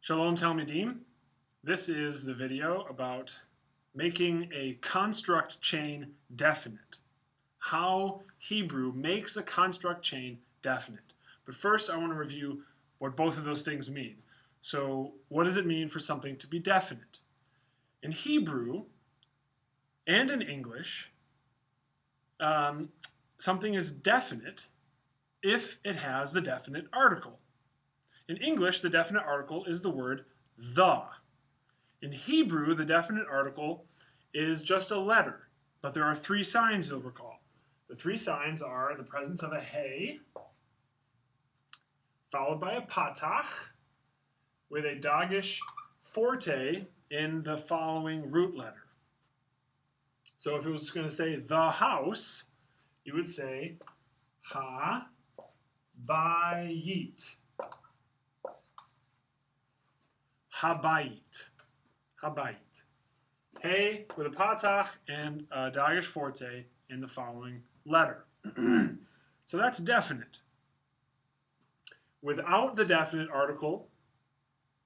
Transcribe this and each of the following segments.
Shalom Talmidim. This is the video about making a construct chain definite. How Hebrew makes a construct chain definite. But first I want to review what both of those things mean. So what does it mean for something to be definite? In Hebrew and in English, something is definite if it has the definite article. In English, the definite article is the word the. In Hebrew, the definite article is just a letter, but there are three signs you'll recall. The three signs are the presence of a hey, followed by a patach, with a dagish forte in the following root letter. So if it was going to say the house, you would say ha bayit. Habayit. Habayit. Hey with a patach and a dagish forte in the following letter. So that's definite. Without the definite article,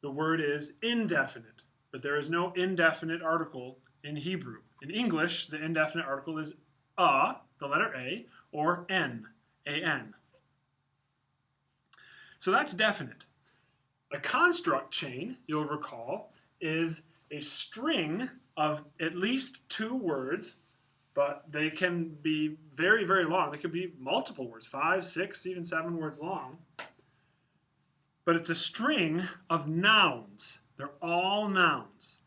the word is indefinite. But there is no indefinite article in Hebrew. In English, the indefinite article is a, the letter A, or n, A-N. So that's definite. A construct chain, you'll recall, is a string of at least two words, but they can be very, very long. They could be multiple words, 5, 6, even 7 words long. But it's a string of nouns. They're all nouns.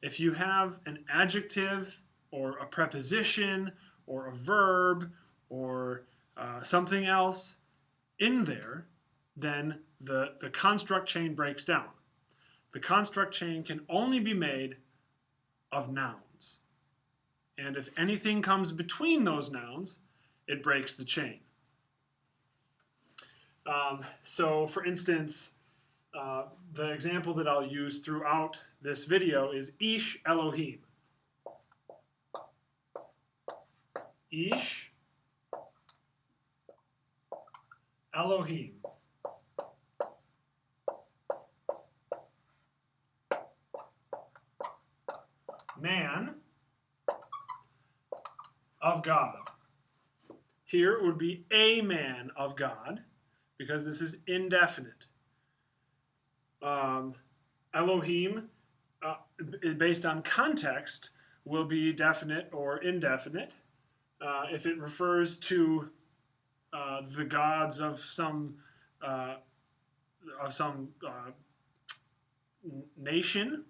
If you have an adjective or a preposition or a verb or something else in there, then the construct chain breaks down. The construct chain can only be made of nouns. And if anything comes between those nouns, it breaks the chain. So for instance, the example that I'll use throughout this video is Ish Elohim. Ish Elohim. Man of God. Here it would be a man of God, because this is indefinite. Elohim, based on context, will be definite or indefinite. If it refers to the gods of some nation,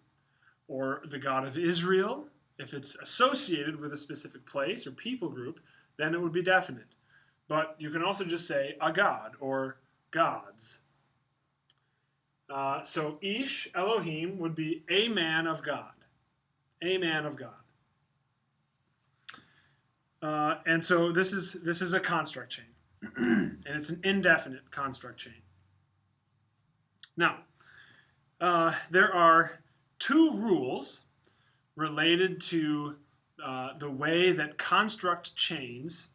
or the God of Israel, if it's associated with a specific place or people group, then it would be definite. But you can also just say a god or gods. So Ish Elohim would be a man of God. A man of God. And so this is a construct chain. And it's an indefinite construct chain. Now, there are two rules related to the way that construct chains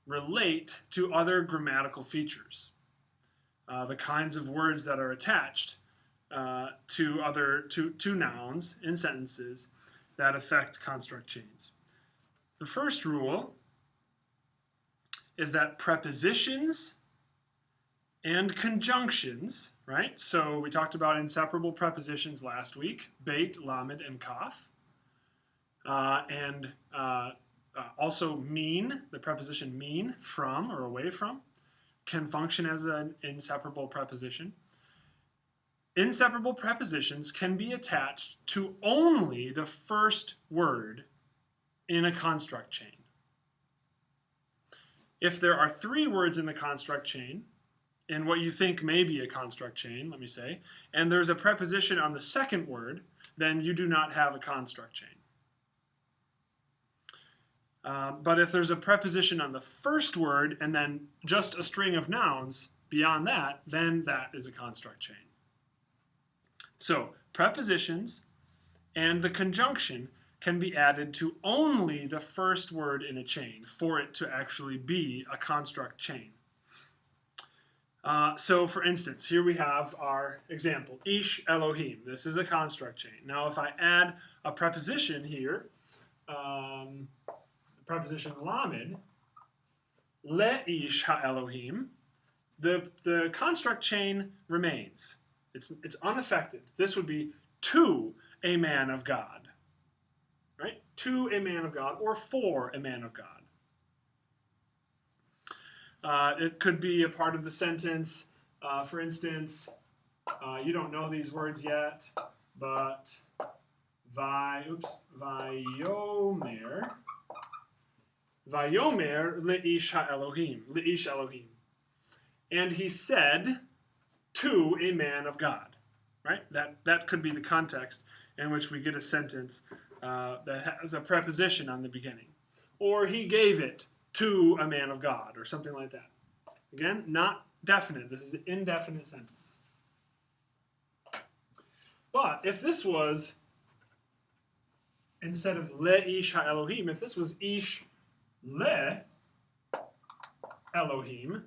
relate to other grammatical features. The kinds of words that are attached to nouns in sentences that affect construct chains. The first rule is that prepositions and conjunctions, right? So we talked about inseparable prepositions last week, beit, lamed, and kaf. Also mean, the preposition mean, from or away from, can function as an inseparable preposition. Inseparable prepositions can be attached to only the first word in a construct chain. If there are 3 words in the construct chain, in what you think may be a construct chain, let me say, and there's a preposition on the second word, then you do not have a construct chain. But if there's a preposition on the first word and then just a string of nouns beyond that, then that is a construct chain. So prepositions and the conjunction can be added to only the first word in a chain for it to actually be a construct chain. So for instance, here we have our example, Ish Elohim. This is a construct chain. Now if I add a preposition here, the preposition lamed, Le'ish ha-Elohim, the construct chain remains. It's unaffected. This would be to a man of God, right? To a man of God or for a man of God. It could be a part of the sentence. For instance, you don't know these words yet, but Vayomer le'ish ha-Elohim, le'ish Elohim. And he said to a man of God, right? That could be the context in which we get a sentence that has a preposition on the beginning. Or he gave it to a man of God, or something like that. Again, not definite. This is an indefinite sentence. But if this was, instead of le'ish ha-Elohim, if this was ish le Elohim,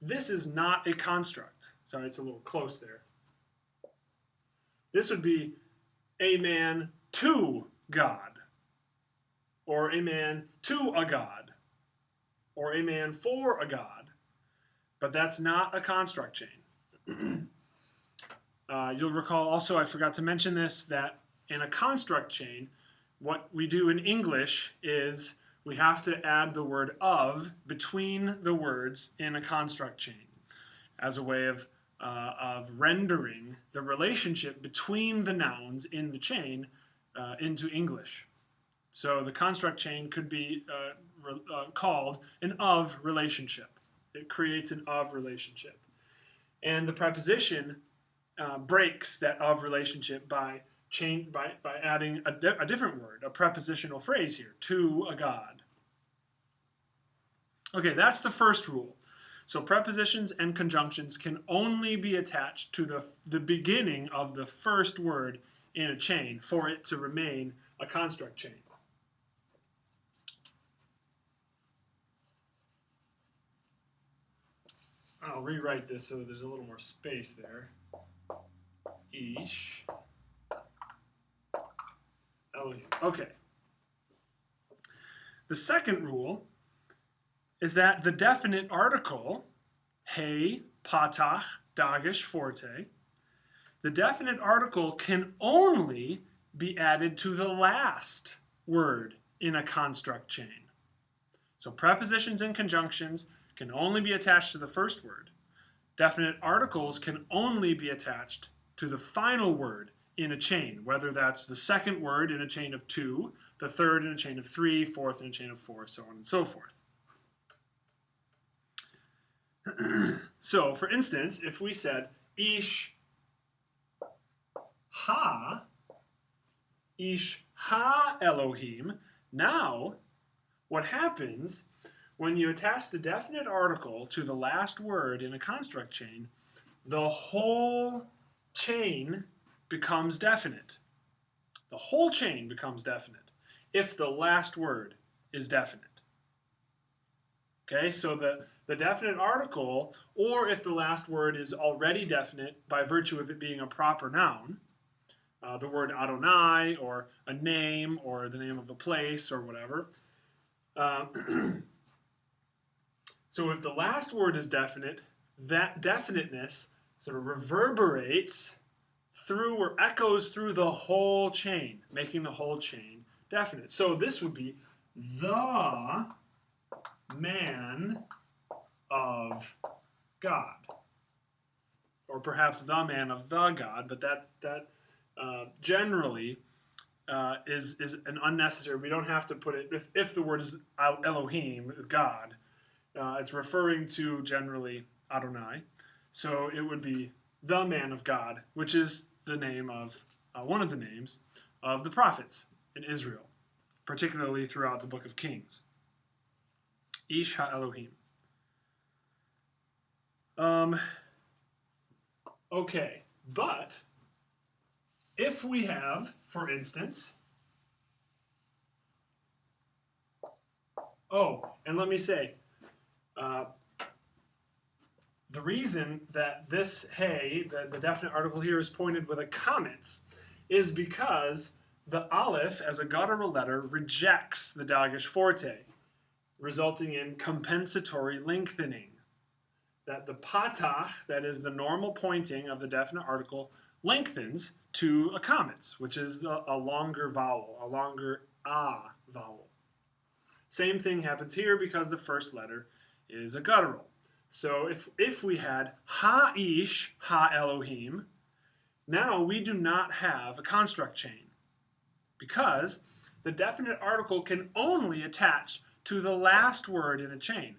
this is not a construct. Sorry, it's a little close there. This would be a man to God, or a man to a God, or a man for a God. But that's not a construct chain. You'll recall also, I forgot to mention this, that in a construct chain, what we do in English is we have to add the word of between the words in a construct chain as a way of rendering the relationship between the nouns in the chain into English. So the construct chain could be called an of relationship. It creates an of relationship. And the preposition breaks that of relationship by adding a different word, a prepositional phrase here, to a God. Okay, that's the first rule. So prepositions and conjunctions can only be attached to the beginning of the first word in a chain for it to remain a construct chain. I'll rewrite this so there's a little more space there. Ish Elohim. Okay. The second rule is that the definite article, he, patach, dagesh, forte, the definite article can only be added to the last word in a construct chain. So prepositions and conjunctions can only be attached to the first word. Definite articles can only be attached to the final word in a chain, whether that's the second word in a chain of 2, the third in a chain of 3, fourth in a chain of 4, so on and so forth. So, for instance, if we said ish ha Elohim, now what happens when you attach the definite article to the last word in a construct chain, the whole chain becomes definite. The whole chain becomes definite if the last word is definite. Okay, so the definite article, or if the last word is already definite by virtue of it being a proper noun, the word Adonai, or a name, or the name of a place, or whatever. So if the last word is definite, that definiteness sort of reverberates through or echoes through the whole chain, making the whole chain definite. So this would be the man of God, or perhaps the man of the God, but that generally is an unnecessary. We don't have to put it, if the word is Elohim, God, it's referring to generally Adonai. So it would be the man of God, which is the name of, one of the names of the prophets in Israel, particularly throughout the book of Kings. Ish ha-Elohim. Okay, but if we have, for instance, and let me say, The reason that this hey, the definite article here, is pointed with a comets is because the aleph, as a guttural letter, rejects the dagesh forte, resulting in compensatory lengthening. That the patach, that is the normal pointing of the definite article, lengthens to a comets, which is a longer vowel, a longer ah vowel. Same thing happens here because the first letter is a guttural. So if we had ha-ish, ha-Elohim, now we do not have a construct chain because the definite article can only attach to the last word in a chain.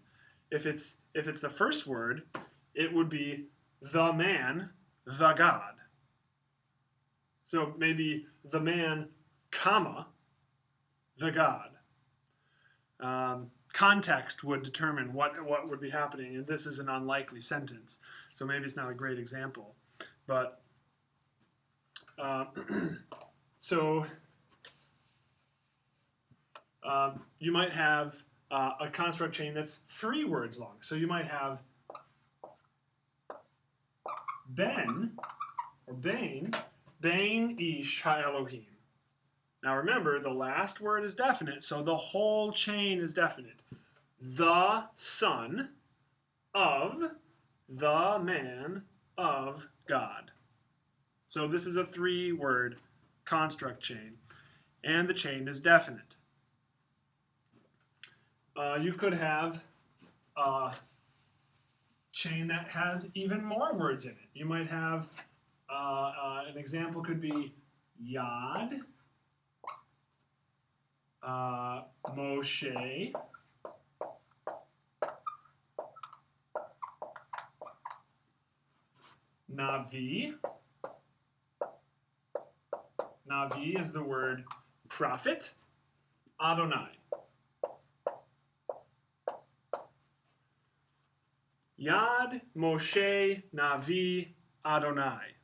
If it's the first word, it would be the man, the God. So maybe the man, comma, the God. Context would determine what would be happening, and this is an unlikely sentence, so maybe it's not a great example. But you might have a construct chain that's 3 words long. So you might have ben, or bain, bain ish ha-Elohim. Now remember, the last word is definite, so the whole chain is definite. The son of the man of God. So this is a 3-word construct chain, and the chain is definite. You could have a chain that has even more words in it. You might have, an example could be Yad, Moshe, Navi. Navi is the word prophet. Adonai. Yad, Moshe, Navi, Adonai.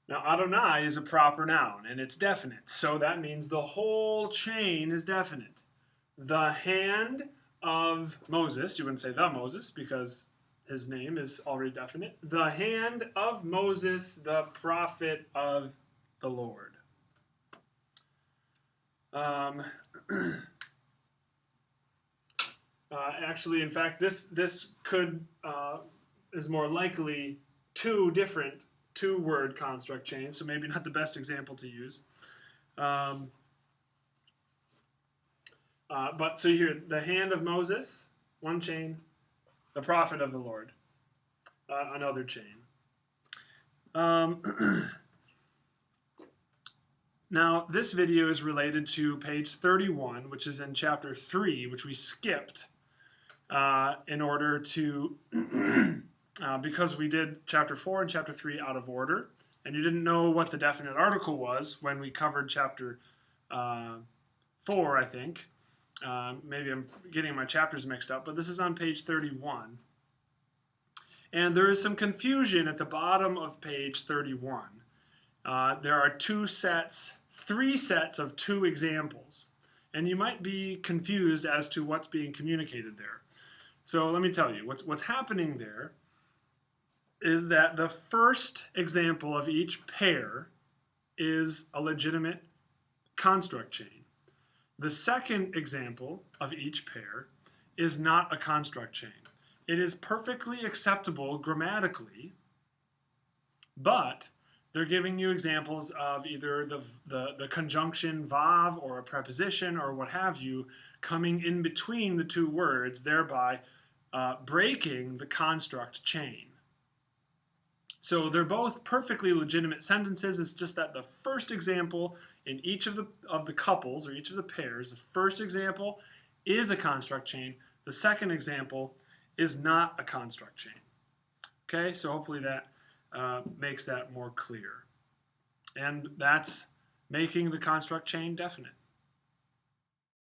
Now, Adonai is a proper noun, and it's definite, so that means the whole chain is definite. The hand of Moses, you wouldn't say the Moses, because his name is already definite. The hand of Moses, the prophet of the Lord. Actually, in fact, this could is more likely 2 different 2-word construct chains, so maybe not the best example to use. But so here, the hand of Moses, 1 chain, the prophet of the Lord, another chain. Now, this video is related to page 31, which is in chapter 3, which we skipped in order to, because we did chapter 4 and chapter 3 out of order, and you didn't know what the definite article was when we covered chapter 4, I think. Maybe I'm getting my chapters mixed up, but this is on page 31. And there is some confusion at the bottom of page 31. There are 3 sets of 2 examples, and you might be confused as to what's being communicated there. So let me tell you, what's happening there is that the first example of each pair is a legitimate construct chain. The second example of each pair is not a construct chain. It is perfectly acceptable grammatically, but they're giving you examples of either the conjunction vav or a preposition or what have you coming in between the 2 words, thereby breaking the construct chain. So they're both perfectly legitimate sentences. It's just that the first example in each of the couples or each of the pairs, the first example is a construct chain. The second example is not a construct chain. Okay, so hopefully that makes that more clear. And that's making the construct chain definite.